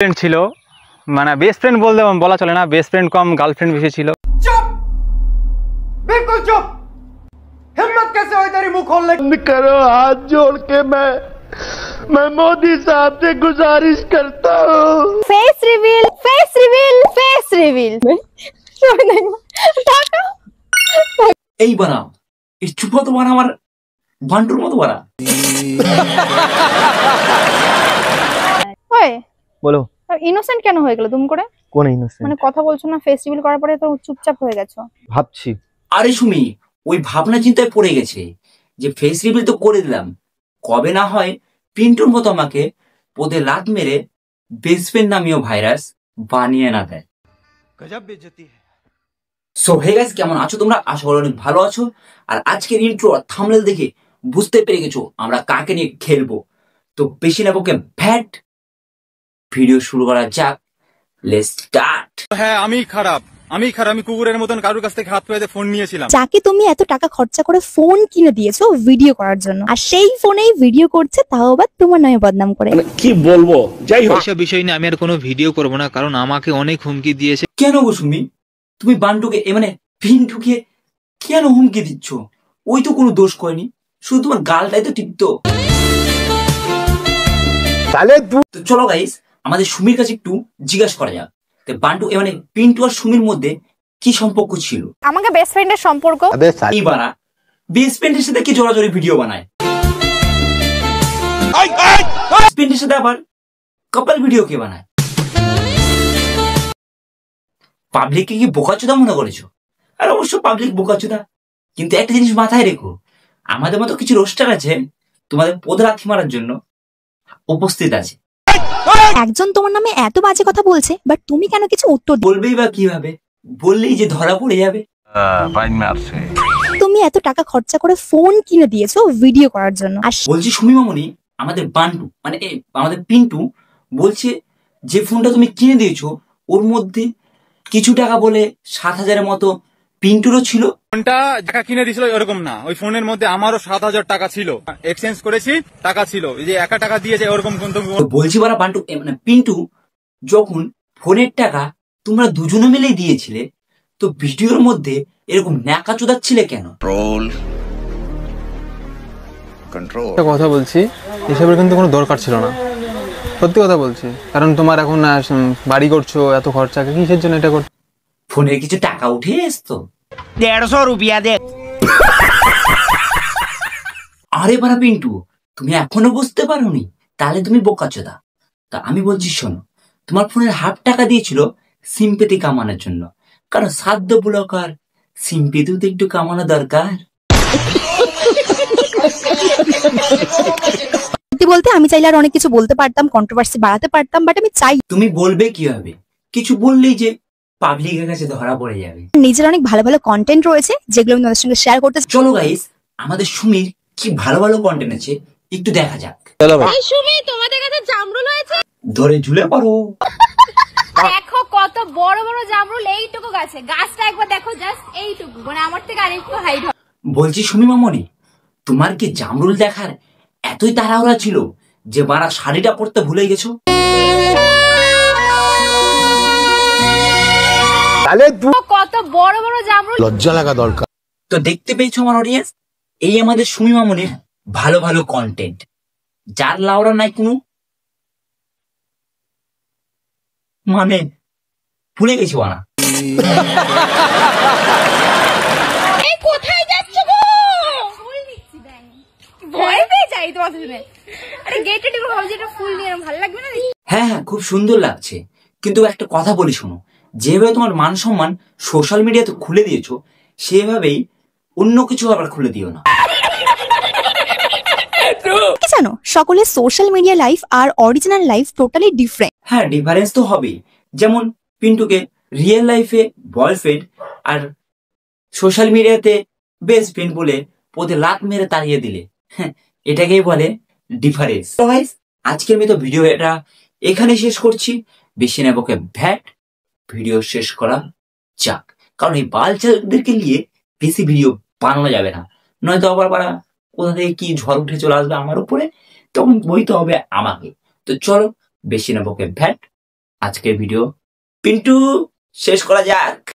Friend ছিল, মানে best friend বলতে বলা চলে না, বেস্ট ফ্রেন্ড কম গার্লফ্রেন্ড বেশি ছিল। चुप, बिल्कुल चुप। हिम्मत कैसे हुई तेरी मुंह खोलने की? करो हाथ जोड़ के मैं मोदी साहब से गुजारिश करता हूँ। Face reveal, face reveal, face reveal. এই বানা এই চুপা তো বানা আমার বান্টুর মতো বানা। ওই বলো, ইনোসেন্ট কেন হয়ে গেল দুম করে? কোন ইনোসেন্ট? মানে কথা বলছো না, ফেস রিভিল করার পরে তো চুপচাপ হয়ে গেছো। ভাবছি। আরে সুমি, ওই ভাবনা চিন্তায় পড়ে গেছে যে ফেস রিভিল তো করে দিলাম, কবে না হয় পিন্টুর মতো আমাকে পদে লাত মেরে বেস্ট ফ্রেন্ড নামীয় ভাইরাস বানিয়ে না দেয়। गजब बेइज्जती है। সো হে গাইস, কেমন আছো তোমরা? আশা করি অনেক ভালো আছো। আর আজকের ইন্ট্রো আর থাম্বনেল দেখে বুঝতে পেরে গেছো আমরা কাকে নিয়ে খেলবো। তো বেশি না বকে ভ্যাট, ভিডিও শুরু করা যাক। Let's start. হ্যাঁ, আমি খারাপ, আমি কুকুরের মতন কারোর কাছ থেকে হাত পেতে ফোন নিয়েছিলাম। যাকে তুমি এত টাকা খরচা করে ফোন কিনে দিয়েছো ভিডিও করার জন্য, আর সেই ফোনেই ভিডিও করছে, তাও আবার তোমার নামে বদনাম করে। কি বলবো, যাই হোক, এইসব বিষয় নিয়ে আমি আর কোনো ভিডিও করব না, কারণ আমাকে অনেক হুমকি দিয়েছে। কেন গো সুমি, তুমি বান্টুকে মানে পিন্টুকে কেন হুমকি দিচ্ছ? ওই তো কোনো দোষ করেনি, শুধু তোমার গালটাই তো টিপতো। তাহলে তো চলো গাইস, আমাদের সুমির কাছে একটু জিজ্ঞাসা করা যাক যে বান্টু মানে পিন্টু আর সুমির মধ্যে কি সম্পর্ক ছিল। আমাকে বেস্ট ফ্রেন্ডের সম্পর্ক। এই বানা বেস্ট ফ্রেন্ডের সাথে কি জোরাজোরি ভিডিও বানায়, বেস্ট ফ্রেন্ডের সাথে আবার কাপল ভিডিও কে বানায়? পাবলিককে কি বোকাচোদা মনে করেছো? আর অবশ্য পাবলিক বোকাচোদা, কিন্তু একটা জিনিস মাথায় রেখো, আমাদের মতো কিছু রোস্টার আছে তোমাদের পদ লাথি মারার জন্য উপস্থিত আছে। একজন তোমার নামে এত বাজে কথা বলছে, বাট তুমি কেন কিছু উত্তর বলবেই বা কিভাবে? বললেই যে ধরা পড়ে যাবে। তুমি এত টাকা খরচা করে ফোন কিনে দিয়েছো ভিডিও করার জন্য, আর বলছি সুমি মামনি, আমাদের বান্টু মানে আমাদের পিন্টু বলছে যে ফোনটা তুমি কিনে দিয়েছো ওর মধ্যে কিছু টাকা বলে 7,000-এর মতো পিন্টুরও ছিল। ফোনটা টাকা কিনে দিছিল এরকম না, ওই ফোনের মধ্যে আমারও 7,000 টাকা ছিল, এক্সচেঞ্জ করেছি, টাকা ছিল, এই যে 1 টাকা দিয়েছে ওরকম কিন্তু। তো বলছি বারা বান্টু মানে পিন্টু, যখন ফোনের টাকা তোমরা দুজনে মিলেই দিয়েছিলে, তো ভিডিওর মধ্যে এরকম ন্যাকা চোদাচ্ছিলে কেন? একটা কথা বলছি, এসবের কিন্তু কোনো দরকার ছিল না, সত্যি কথা বলছি। কারণ তোমার এখন বাড়ি করছো, এত খরচা কিসের জন্য এটা করছো? ফোনের কিছু টাকা উঠে এসতো। 150 रुपया दे। আরে বারা পিন্টু, তুমি এখনো বুঝতে পারোনি? তাহলে তুমি বোকাচোদা। তা আমি বলছি শোনো, তোমার ফোনের হাফ টাকা দিয়েছিল সিম্পেতি কামানোর জন্য, কারণ সাধ্য ব্লকার সিম্পেতিও তো একটু কামানো দরকার। সত্যি বলতে আমি চাইলে আর অনেক কিছু বলতে পারতাম, কন্ট্রোভার্সি বাড়াতে পারতাম, বাট আমি চাই তুমি বলবে কিভাবে? কিছু বললেই যে পাবলিকের কাছে ধরা পড়ে যাবে। নিজের অনেক ভালো ভালো কন্টেন্ট রয়েছে যেগুলো আমি তোমাদের সঙ্গে শেয়ার করতে চাই। চলো গাইস, আমাদের সুমির কি ভালো ভালো কন্টেন্ট আছে একটু দেখা যাক। এই সুমি, তোমাদের কাছে জামরুল হয়েছে? ধরে ঝুলে পারো। দেখো কত বড় বড় জামরুল এইটুকু গাছে, গাছটা একবার দেখো, জাস্ট এইটুকু, মানে আমার থেকে আরেকটু হাইট হবে। বলছি সুমি মামনি, তোমার কি জামরুল দেখার এতই তাড়াহুড়া ছিল যে মারা শাড়িটা পরতে ভুলে গেছো? তাহলে কত বড় বড় জামরুল। লজ্জা লাগা দরকার। তো দেখতে পেয়েছো আমার অডিয়েন্স, এই আমাদের সুমি মামনির ভালো ভালো কন্টেন্ট, যার লাউরা নাই কোনো মানে, ভুলে গেছি বানা। এই কোথায় যাচ্ছ গো? ফুল নিচ্ছি, দেখ ভয় পেয়ে যাই তোমার শুনে। আরে গেটে ঢুকে ভাবছি এটা ফুল নিয়ে ভালো লাগবে না? হ্যাঁ হ্যাঁ, খুব সুন্দর লাগছে, কিন্তু একটা কথা বলি শোনো, যেভাবে তোমার মান সম্মান সোশ্যাল মিডিয়াতে খুলে দিয়েছো, সেভাবেই অন্য কিছু আবার খুলে দিও না। কি জানো, সকলের সোশ্যাল মিডিয়া লাইফ আর অরিজিনাল লাইফ টোটালি ডিফারেন্ট। হ্যাঁ, ডিফারেন্স তো হবেই। যেমন পিন্টুকে রিয়েল লাইফে বয়ফ্রেন্ড আর সোশ্যাল মিডিয়াতে বেস্ট ফ্রেন্ড বলে পদে লাত মেরে তাড়িয়ে দিলে, হ্যাঁ, এটাকেই বলে ডিফারেন্স। তো গাইস, আজকে আমি তো ভিডিও এটা এখানে শেষ করছি। বেশি না বকে ভ্যাট, ভিডিও শেষ করা যাক, কারণ এই বালচালদেরকে নিয়ে বেশি ভিডিও বানানো যাবে না, নয়তো আবার কোথা থেকে কি ঝড় উঠে চলে আসবে আমার উপরে, তখন বইতে হবে আমাকে। তো চলো, বেশি না বকে ভ্যাট, আজকের ভিডিও। পিন্টু শেষ করা যাক।